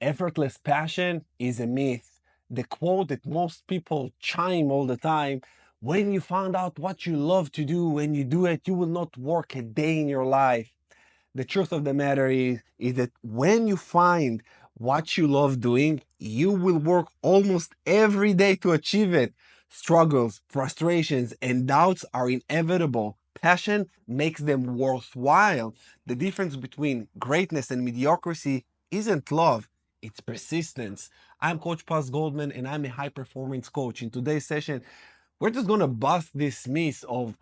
Effortless passion is a myth. The quote that most people chime all the time: when you find out what you love to do, when you do it, you will not work a day in your life. The truth of the matter is that when you find what you love doing, you will work almost every day to achieve it. Struggles, frustrations, and doubts are inevitable. Passion makes them worthwhile. The difference between greatness and mediocrity isn't love, it's persistence. I'm Coach Paz Goldman, and I'm a high performance coach. In today's session, we're just gonna bust this myth of,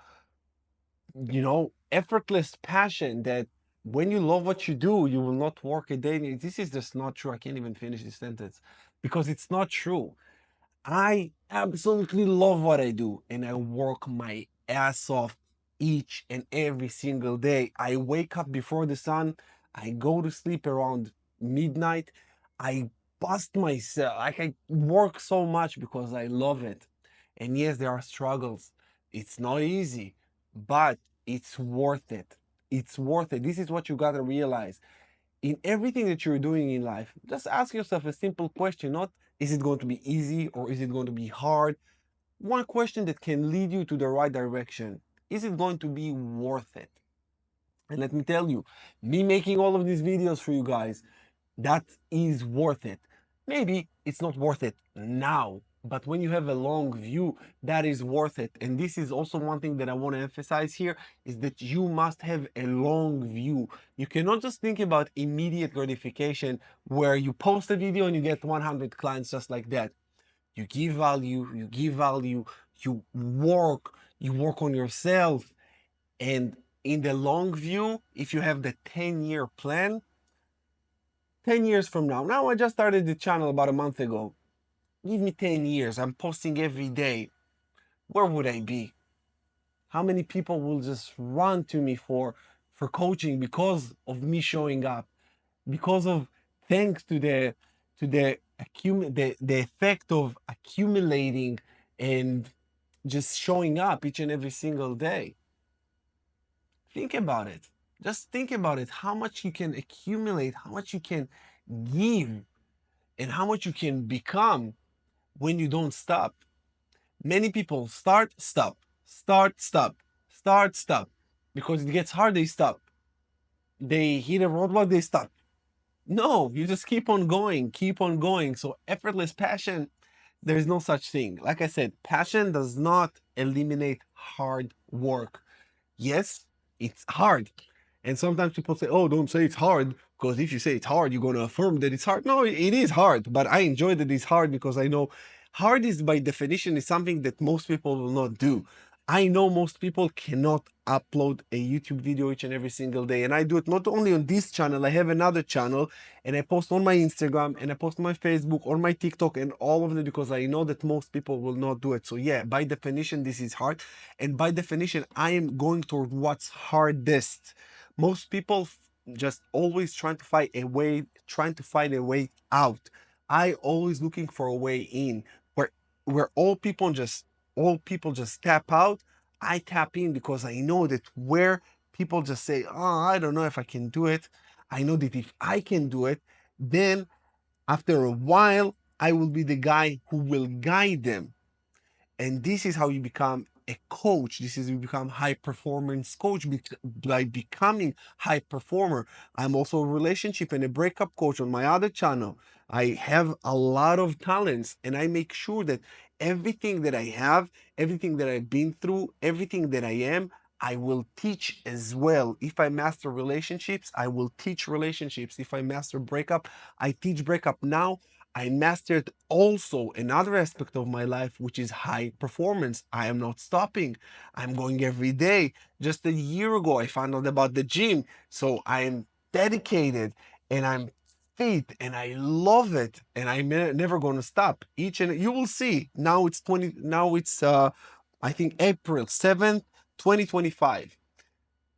effortless passion, that when you love what you do, you will not work a day. This is just not true. I can't even finish this sentence because it's not true. I absolutely love what I do and I work my ass off each and every single day. I wake up before the sun, I go to sleep around midnight. I bust myself. Like, I work so much because I love it. And yes, there are struggles. It's not easy, but it's worth it. It's worth it. This is what you got to realize in everything that you're doing in life. Just ask yourself a simple question, not is it going to be easy or is it going to be hard? One question that can lead you to the right direction. Is it going to be worth it? And let me tell you, me making all of these videos for you guys, that is worth it. Maybe it's not worth it now, but when you have a long view, that is worth it. And this is also one thing that I want to emphasize here, is that you must have a long view. You cannot just think about immediate gratification where you post a video and you get 100 clients just like that. You give value, you work on yourself. And in the long view, if you have the 10-year plan, 10 years from now, I just started the channel about a month ago. Give me 10 years, I'm posting every day. Where would I be? How many people will just run to me for coaching because of me showing up? Because of, thanks to the effect of accumulating and just showing up each and every single day. Think about it. Just think about it. How much you can accumulate, how much you can give, and how much you can become when you don't stop. Many people start, stop, start, stop, start, stop. Because it gets hard, they stop. They hit a roadblock, they stop. No, you just keep on going, keep on going. So, effortless passion, there's no such thing. Like I said, passion does not eliminate hard work. Yes, it's hard. And sometimes people say, oh, don't say it's hard, because if you say it's hard, you're going to affirm that it's hard. No, it is hard, but I enjoy that it's hard because I know hard is, by definition, is something that most people will not do. I know most people cannot upload a YouTube video each and every single day. And I do it not only on this channel, I have another channel and I post on my Instagram and I post on my Facebook, on my TikTok, and all of it, because I know that most people will not do it. So yeah, by definition, this is hard. And by definition, I am going toward what's hardest. Most people just always trying to find a way out. I always looking for a way in, where all people just tap out. I tap in because I know that where people just say, oh, I don't know if I can do it. I know that if I can do it, then after a while, I will be the guy who will guide them. And this is how you become a coach. This is you become high performance coach by becoming high performer. I'm also a relationship and a breakup coach on my other channel. I have a lot of talents and I make sure that everything that I have, everything that I've been through, everything that I am, I will teach as well. If I master relationships, I will teach relationships. If I master breakup, I teach breakup. Now I mastered also another aspect of my life, which is high performance. I am not stopping. I'm going every day. Just a year ago, I found out about the gym. So I am dedicated and I'm fit and I love it. And I'm never going to stop. Each and you will see. Now it's I think April 7th, 2025.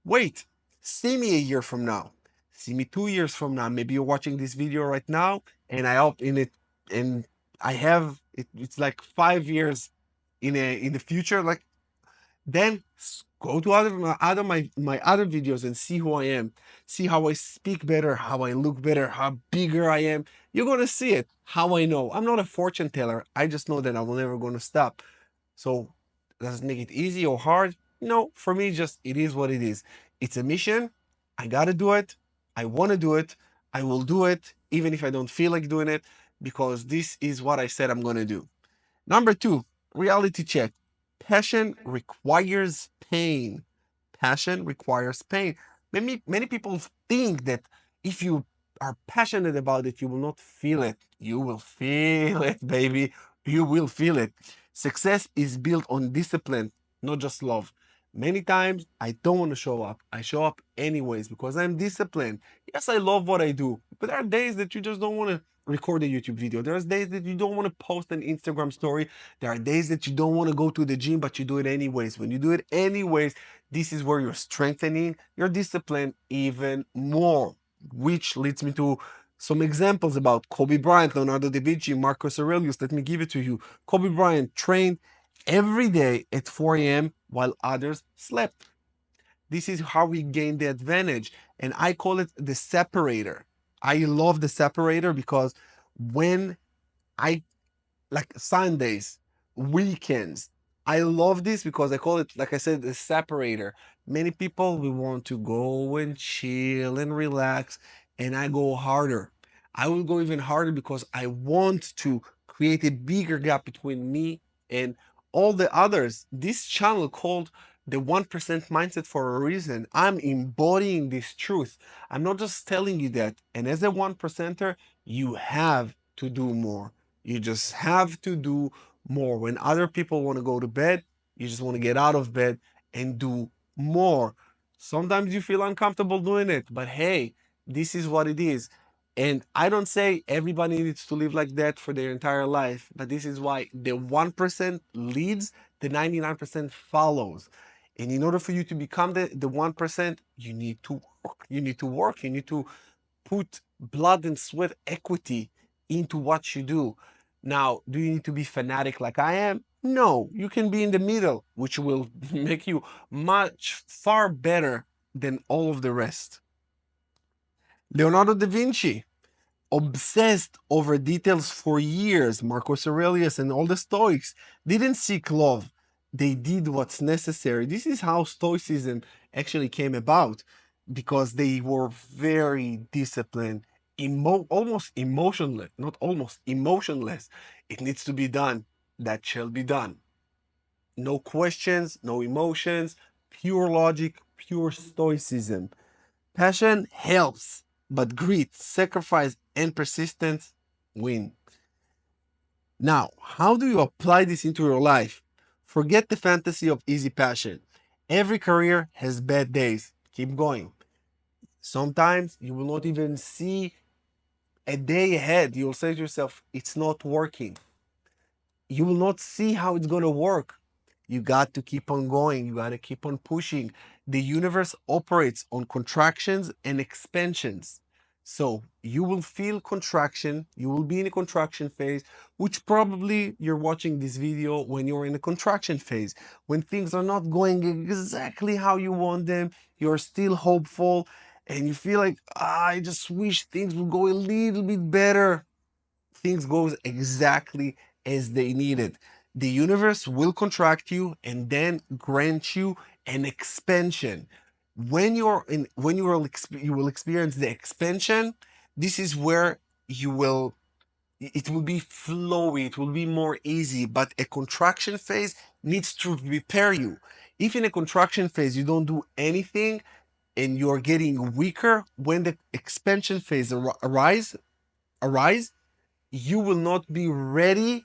Wait, see me a year from now. See me 2 years from now. Maybe you're watching this video right now, and I hope in it, and I have it. It's like 5 years in the future. Like, then Go to my other videos and see who I am. See how I speak better, how I look better, how bigger I am. You're gonna see it. How I know. I'm not a fortune teller. I just know that I'm never gonna stop. So does it make it easy or hard? No, for me, just it is what it is. It's a mission. I gotta do it. I wanna do it. I will do it, even if I don't feel like doing it, because this is what I said I'm gonna do. Number two, reality check. Passion requires pain. Passion requires pain. Many people think that if you are passionate about it, you will not feel it. You will feel it, baby. You will feel it. Success is built on discipline, not just love. Many times I don't want to show up. I show up anyways because I'm disciplined. Yes, I love what I do, but there are days that you just don't want to record a YouTube video. There's days that you don't want to post an Instagram story. There are days that you don't want to go to the gym, but you do it anyways. When you do it anyways, this is where you're strengthening your discipline even more, which leads me to some examples about Kobe Bryant, Leonardo da Vinci, Marcus Aurelius. Let me give it to you. Kobe Bryant trained every day at 4 a.m. while others slept. This is how we gain the advantage. And I call it the separator. I love the separator because when I like Sundays, weekends. I love this because I call it, like I said, the separator. Many people we want to go and chill and relax, and I go harder. I will go even harder because I want to create a bigger gap between me and all the others. This channel called the 1% mindset for a reason. I'm embodying this truth. I'm not just telling you that. And as a 1%er, you have to do more. You just have to do more. When other people want to go to bed, you just want to get out of bed and do more. Sometimes you feel uncomfortable doing it, but hey, this is what it is. And I don't say everybody needs to live like that for their entire life, but this is why the 1% leads, the 99% follows. And in order for you to become the 1%, you need to work. You need to work. You need to put blood and sweat equity into what you do. Now, do you need to be fanatic like I am? No, you can be in the middle, which will make you much far better than all of the rest. Leonardo da Vinci, obsessed over details for years. Marcus Aurelius and all the Stoics didn't seek love. They did what's necessary. This is how Stoicism actually came about because they were very disciplined, almost emotionless, not almost emotionless. It needs to be done. That shall be done. No questions, no emotions, pure logic, pure Stoicism. Passion helps, but grit, sacrifice, and persistence win. Now, how do you apply this into your life? Forget the fantasy of easy passion. Every career has bad days. Keep going. Sometimes you will not even see a day ahead. You'll say to yourself, it's not working. You will not see how it's going to work. You got to keep on going. You got to keep on pushing. The universe operates on contractions and expansions. So you will feel contraction. You will be in a contraction phase, which probably you're watching this video when you're in a contraction phase, when things are not going exactly how you want them. You're still hopeful and you feel like, I just wish things would go a little bit better. Things goes exactly as they needed. The universe will contract you and then grant you an expansion. You will experience the expansion. This is where you will it will be flowy, it will be more easy, but a contraction phase needs to prepare you. If in a contraction phase you don't do anything and you're getting weaker, when the expansion phase arise, you will not be ready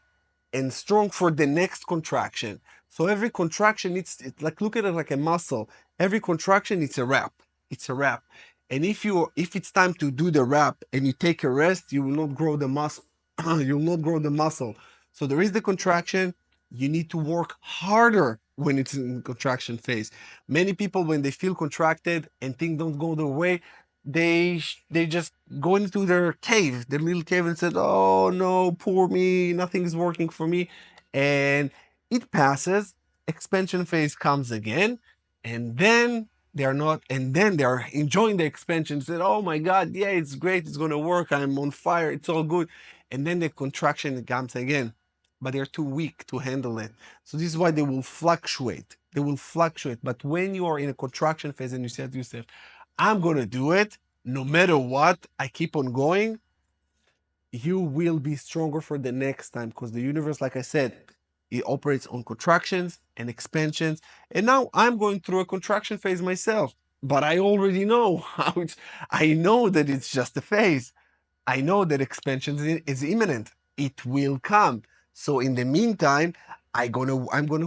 and strong for the next contraction. So every contraction needs, like, look at it like a muscle. Every contraction, it's a wrap. It's a wrap. And if it's time to do the wrap and you take a rest, you will not grow the muscle. You will not grow the muscle. So there is the contraction. You need to work harder when it's in contraction phase. Many people, when they feel contracted and things don't go their way, they just go into their cave, their little cave, and said, "Oh no, poor me, nothing is working for me," and it passes. Expansion phase comes again, And then they're not, and then they're enjoying the expansion. Said, oh my God, yeah, it's great, it's gonna work, I'm on fire, it's all good. And then the contraction comes again, but they're too weak to handle it. So this is why they will fluctuate. They will fluctuate. But when you are in a contraction phase and you say to yourself, I'm gonna do it, no matter what, I keep on going, you will be stronger for the next time, because the universe, like I said, it operates on contractions and expansions. And now I'm going through a contraction phase myself, but I already know how it's, I know that it's just a phase. I know that expansion is imminent. It will come. So in the meantime, I'm gonna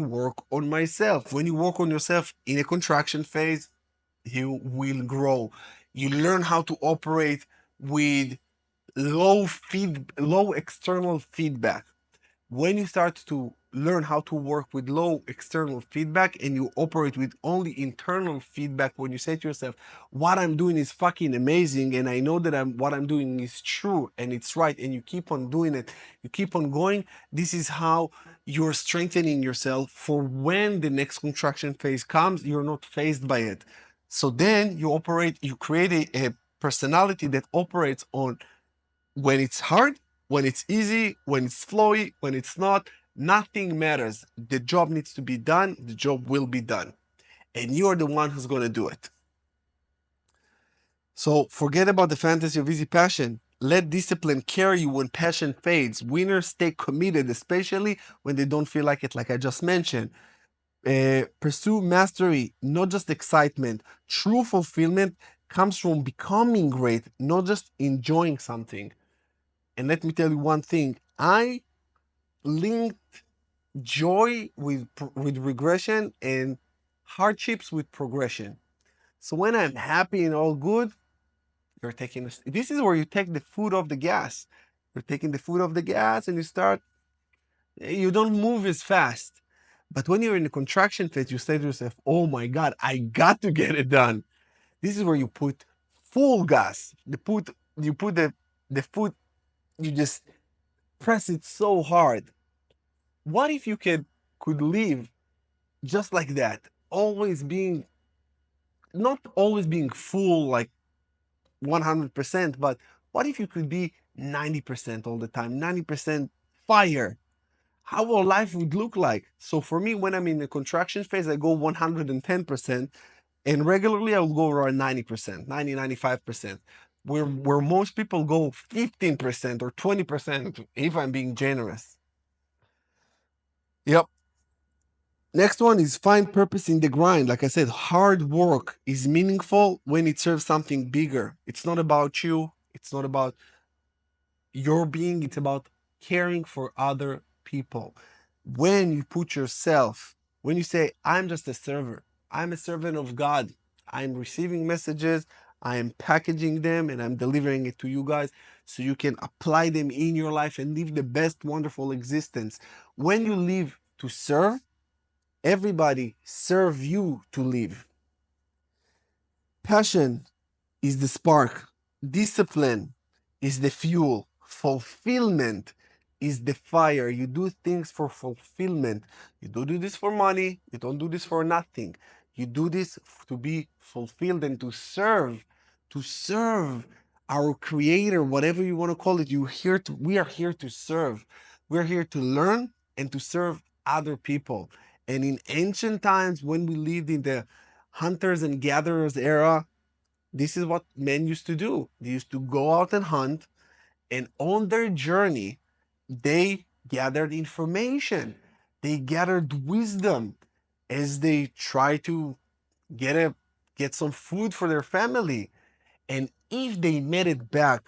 work on myself. When you work on yourself in a contraction phase, you will grow. You learn how to operate with low external feedback. When you start to learn how to work with low external feedback and you operate with only internal feedback, when you say to yourself, what I'm doing is fucking amazing, and I know that what I'm doing is true and it's right, and you keep on doing it, you keep on going, this is how you're strengthening yourself for when the next contraction phase comes, you're not phased by it. So then you create a personality that operates on when it's hard, when it's easy, when it's flowy, when it's not, nothing matters. The job needs to be done, the job will be done. And you're the one who's going to do it. So forget about the fantasy of easy passion. Let discipline carry you when passion fades. Winners stay committed, especially when they don't feel like it, like I just mentioned. Pursue mastery, not just excitement. True fulfillment comes from becoming great, not just enjoying something. And let me tell you one thing, I linked joy with regression and hardships with progression. So when I'm happy and all good, you're taking this is where you take the foot off the gas. You're taking the foot off the gas and you don't move as fast. But when you're in the contraction phase, you say to yourself, oh my God, I got to get it done. This is where you put full gas. You put the foot, you just press it so hard. What if you could live just like that, always being, not always being full like 100%, but what if you could be 90% all the time, 90% fire? How our life would look like. So for me, when I'm in the contraction phase, I go 110%, and regularly I will go around 90%, 90, 95%. Where most people go 15% or 20%, if I'm being generous. Yep. Next one is find purpose in the grind. Like I said, hard work is meaningful when it serves something bigger. It's not about you. It's not about your being. It's about caring for other people. When you put yourself, when you say, I'm just a server, I'm a servant of God, I'm receiving messages, I am packaging them, and I'm delivering it to you guys so you can apply them in your life and live the best, wonderful existence. When you live to serve, everybody serve you to live. Passion is the spark. Discipline is the fuel. Fulfillment is the fire. You do things for fulfillment. You don't do this for money. You don't do this for nothing. You do this to be fulfilled and to serve our creator, whatever you want to call it. We are here to serve. We're here to learn and to serve other people. And in ancient times, when we lived in the hunters and gatherers era, this is what men used to do. They used to go out and hunt, and on their journey, they gathered information. They gathered wisdom as they try to get some food for their family. And if they made it back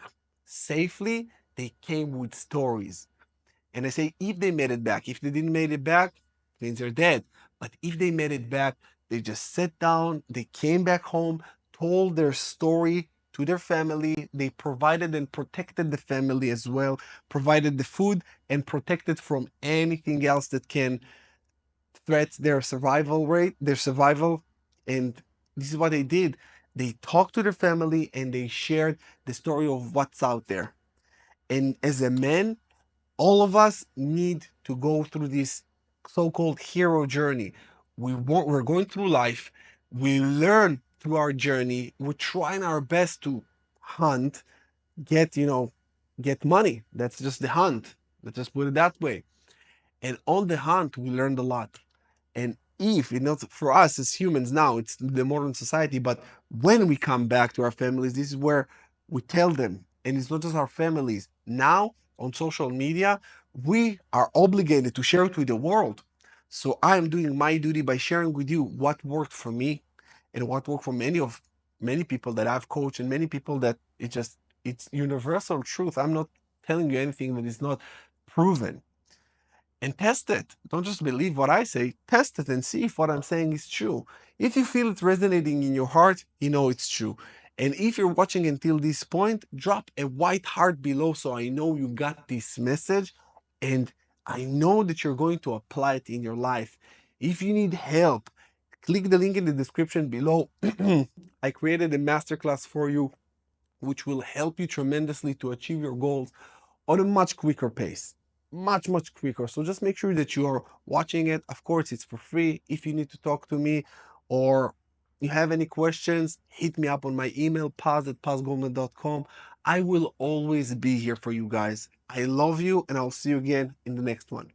safely, they came with stories. And I say, if they made it back, if they didn't make it back, means they're dead. But if they made it back, they just sat down, they came back home, told their story to their family. They provided and protected the family as well, provided the food and protected from anything else that can threat their survival rate, their survival. And this is what they did. They talked to their family and they shared the story of what's out there. And as a man, all of us need to go through this so-called hero journey. We're going through life. We learn through our journey. We're trying our best to hunt, get, get money. That's just the hunt. Let's just put it that way. And on the hunt, we learned a lot. And if it's not for us as humans now, it's the modern society, but when we come back to our families, this is where we tell them. And it's not just our families. Now, on social media, we are obligated to share it with the world. So I am doing my duty by sharing with you what worked for me and what worked for many people that I've coached and many people that it's universal truth. I'm not telling you anything that is not proven, and test it. Don't just believe what I say, test it and see if what I'm saying is true. If you feel it resonating in your heart, you know it's true. And if you're watching until this point, drop a white heart below so I know you got this message and I know that you're going to apply it in your life. If you need help, click the link in the description below. I created a masterclass for you, which will help you tremendously to achieve your goals on a much quicker pace. Much quicker. So just make sure that you are watching it. Of course, it's for free. If you need to talk to me or you have any questions, hit me up on my email, paz@pazgoldman.com. I will always be here for you guys. I love you, and I'll see you again in the next one.